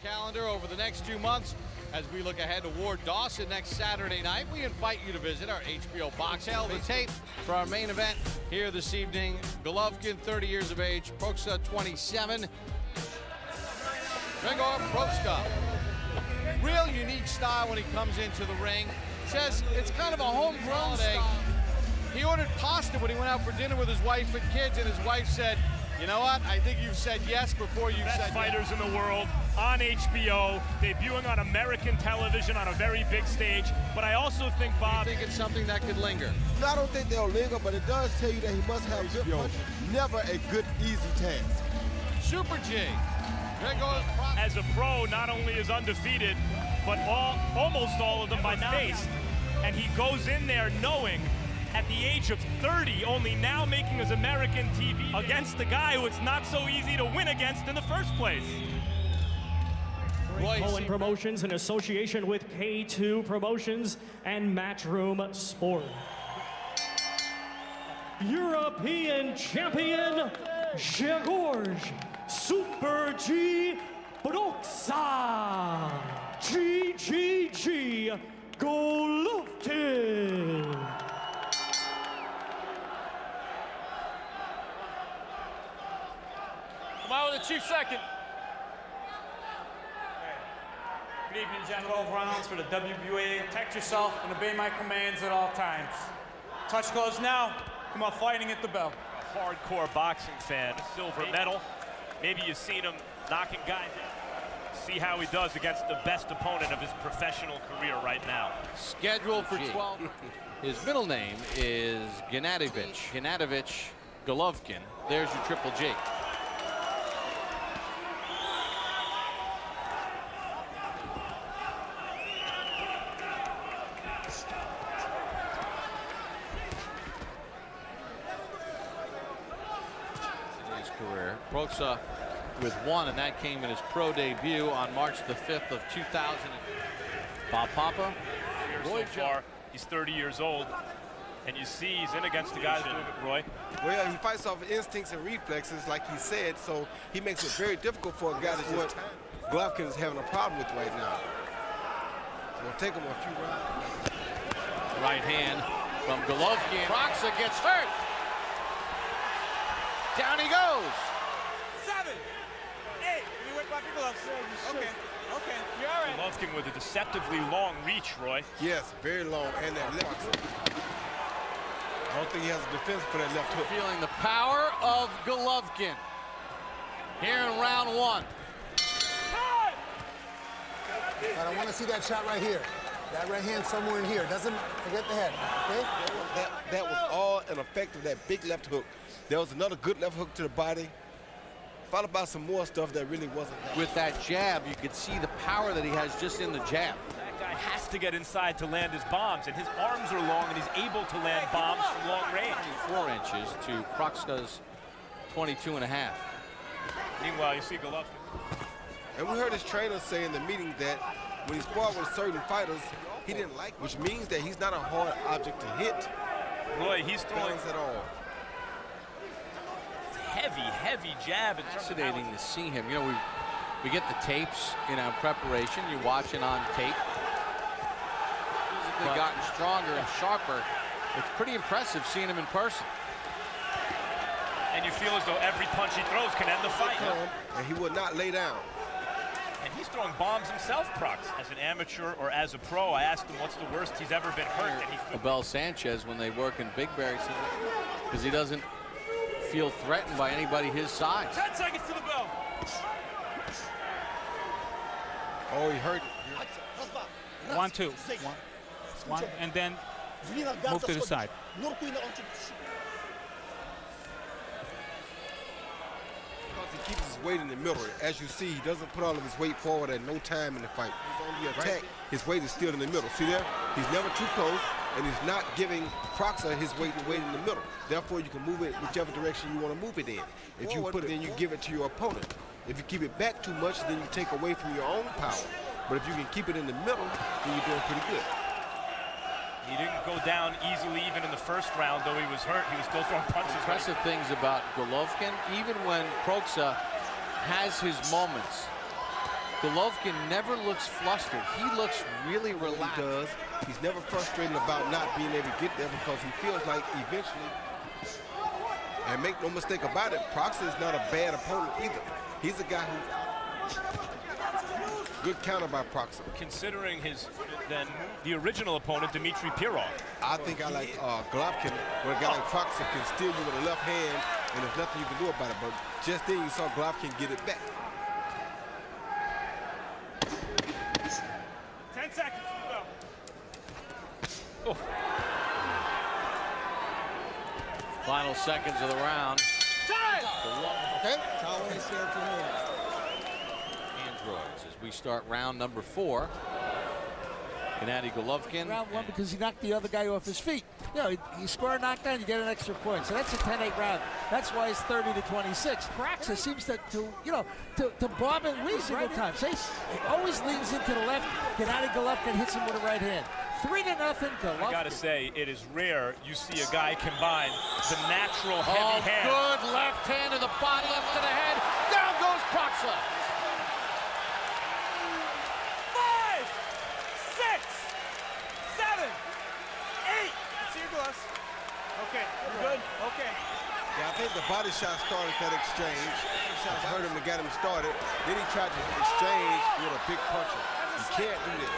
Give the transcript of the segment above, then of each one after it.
calendar over the next 2 months as we look ahead to Ward Dawson next Saturday night. We invite you to visit our HBO box hell the tape for our main event here this evening. Golovkin, 30 years of age, Proksa, 27. Grzegorz Proksa, real unique style when he comes into the ring. Says it's kind of a homegrown style. He ordered pasta when he went out for dinner with his wife and kids, and his wife said, you know what, I think you've said yes before you've said fighters yes. in the world on HBO, debuting on American television on a very big stage. But I also think, Bob, I think it's something that could linger. No, I don't think they'll linger, but it does tell you that he must have good punch. Never a good, easy task. Super G. Grzegorz Proksa. As a pro, not only is undefeated, but almost all of them by faced. And he goes in there knowing at the age of 30, only now making his American TV against the guy who it's not so easy to win against in the first place. Cohen Promotions in association with K2 Promotions and Matchroom Sport. European champion Grzegorz Super G Proksa. G Golovkin. Come out with a chief second. Good evening, gentlemen. 12 rounds for the WBA. Protect yourself and obey my commands at all times. Touch gloves now. Come on, fighting at the bell. A hardcore boxing fan, silver medal. Maybe you've seen him knocking guys out. See how he does against the best opponent of his professional career right now. Scheduled for 12. His middle name is Gennady Golovkin. There's your Triple G. Career. Proksa with 1, and that came in his pro debut on March the 5th of 2000. Bob Papa. So far, he's 30 years old, and you see he's in against the guys doing it, Roy. Well, he fights off of instincts and reflexes, like he said, so he makes it very difficult for a guy that's what Golovkin is having a problem with right now. It's going to take him a few rounds. Right hand from Golovkin. Proksa gets hurt. Down he goes. 7, 8. You went back to gloves. Okay, you're all right. Golovkin with a deceptively long reach, Roy. Yes, very long, and that left. I don't think he has a defense for that left hook. Feeling the power of Golovkin here in round 1. I want to see that shot right here. That right hand somewhere in here. Doesn't forget the head, okay? That was all an effect of that big left hook. There was another good left hook to the body, followed by some more stuff that really wasn't that. With that jab, you could see the power that he has just in the jab. That guy has to get inside to land his bombs, and his arms are long, and he's able to land bombs from long range. 4 inches to Proksa's 22.5. Meanwhile, you see Golovkin. And we heard his trainer say in the meeting that when he sparred with certain fighters, he didn't like, which means that he's not a hard object to hit. Roy, he's throwing at all. Heavy jab. It's fascinating to see him. You know, we get the tapes in our preparation. You're watching on tape. He's gotten stronger and sharper. It's pretty impressive seeing him in person. And you feel as though every punch he throws can end the fight. And he will not lay down. And he's throwing bombs himself, Proksa. As an amateur or as a pro, I asked him what's the worst he's ever been hurt. And he Abel Sanchez, when they work in Big Bear, because he doesn't feel threatened by anybody his size. 10 seconds to the bell. Oh, he hurt. 1, 2. 1, and then move to the side. Because he keeps his weight in the middle. As you see, he doesn't put all of his weight forward at no time in the fight. He's on the attack. His weight is still in the middle. See there? He's never too close, and he's not giving Proksa his weight in the middle. Therefore, you can move it whichever direction you want to move it in. If you put it in, you give it to your opponent. If you keep it back too much, then you take away from your own power. But if you can keep it in the middle, then you're doing pretty good. He didn't go down easily even in the first round, though he was hurt. He was still throwing punches. Impressive things about Golovkin, even when Proksa has his moments, Golovkin never looks flustered. He looks really relaxed. He does. He's never frustrated about not being able to get there because he feels like eventually, and make no mistake about it, Proksa is not a bad opponent either. He's a guy who's good counter by Proksa. Considering the original opponent, Dmitry Pirog. I think I like Golovkin, where a guy like Proksa can steal you with a left hand, and there's nothing you can do about it. But just then you saw Golovkin get it back. 10 seconds. Oh. Final seconds of the round. Okay. Androids as we start round number 4. Gennady Golovkin. Round 1 because he knocked the other guy off his feet. You know, you score a knockdown, you get an extra point. So that's a 10-8 round. That's why it's 30-26. Proksa seems to bob and weave single time. So he always leans into the left. Gennady Golovkin hits him with a right hand. 3-0, Golovkin. I gotta say, it is rare you see a guy combine the natural heavy hand. Good left hand to the body, up to the head. Down goes Proksa. 5, 6, 7, 8. See your gloves. Okay, we're good. Okay. Yeah, I think the body shot started that exchange. Shots hurt him and got him started. Then he tried to exchange with a big puncher. You can't do this.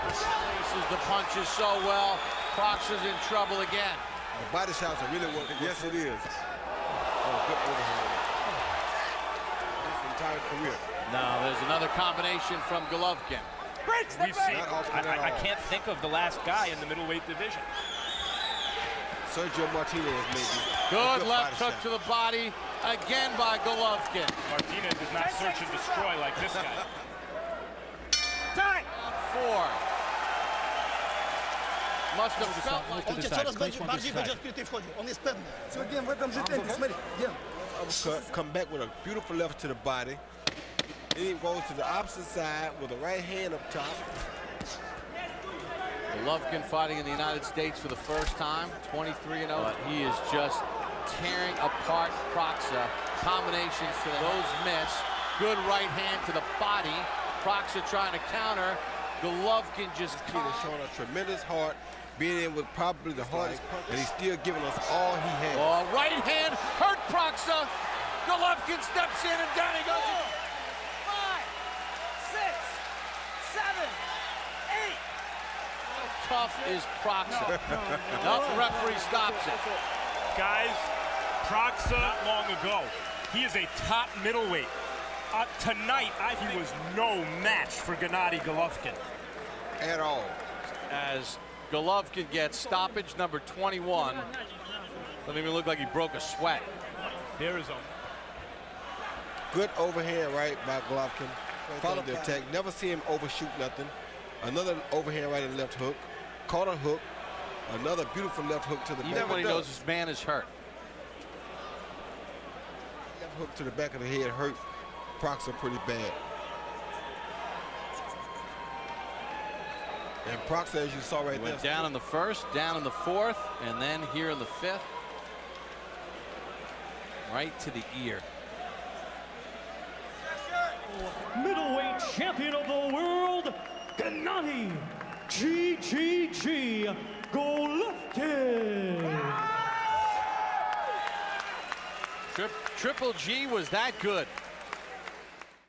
Places the punches so well. Proksa's in trouble again. The body shots are really working. Yes, it is. Oh, good overhand. His entire career. Now there's another combination from Golovkin. We've seen, Not often at I all. can't think of the last guy in the middleweight division. Sergio Martinez, maybe. Good A left body hook shot. to the body, again by Golovkin. Martinez does not search and destroy like this guy. Time. 4. Must have felt like Он тебе coraz bardziej będzie odkryty wchodził. On jest pewny. Сегодня в этом же темпе, смотри, Ген. Uppercut, come back with a beautiful left to the body. Then he goes to the opposite side with a right hand up top. Golovkin fighting in the United States for the first time, 23-0. But he is just tearing apart Proksa. Combinations to those miss. Good right hand to the body. Proksa trying to counter. Golovkin just He's showing a tremendous heart, being in with probably the hardest punch, and he's still giving us all he has. Oh, right hand hurt Proksa. Golovkin steps in and down he goes. 5, 6, 7, 8. How tough is Proksa? No, the referee stops it. Guys, Proksa not long ago, he is a top middleweight. Tonight, he was no match for Gennady Golovkin. At all. As Golovkin gets stoppage number 21. Doesn't even look like he broke a sweat. There is a Good overhand right by Golovkin. Followed the attack. Never see him overshoot nothing. Another overhand right and left hook. Caught a hook. Another beautiful left hook to the back. Even when he knows his man is hurt. Left hook to the back of the head hurt Proksa pretty bad. And Proksa, as you saw right there, Went down in the first, down in the fourth, and then here in the fifth. Right to the ear. Middleweight champion of the world, Gennady GGG Golovkin. Triple G was that good.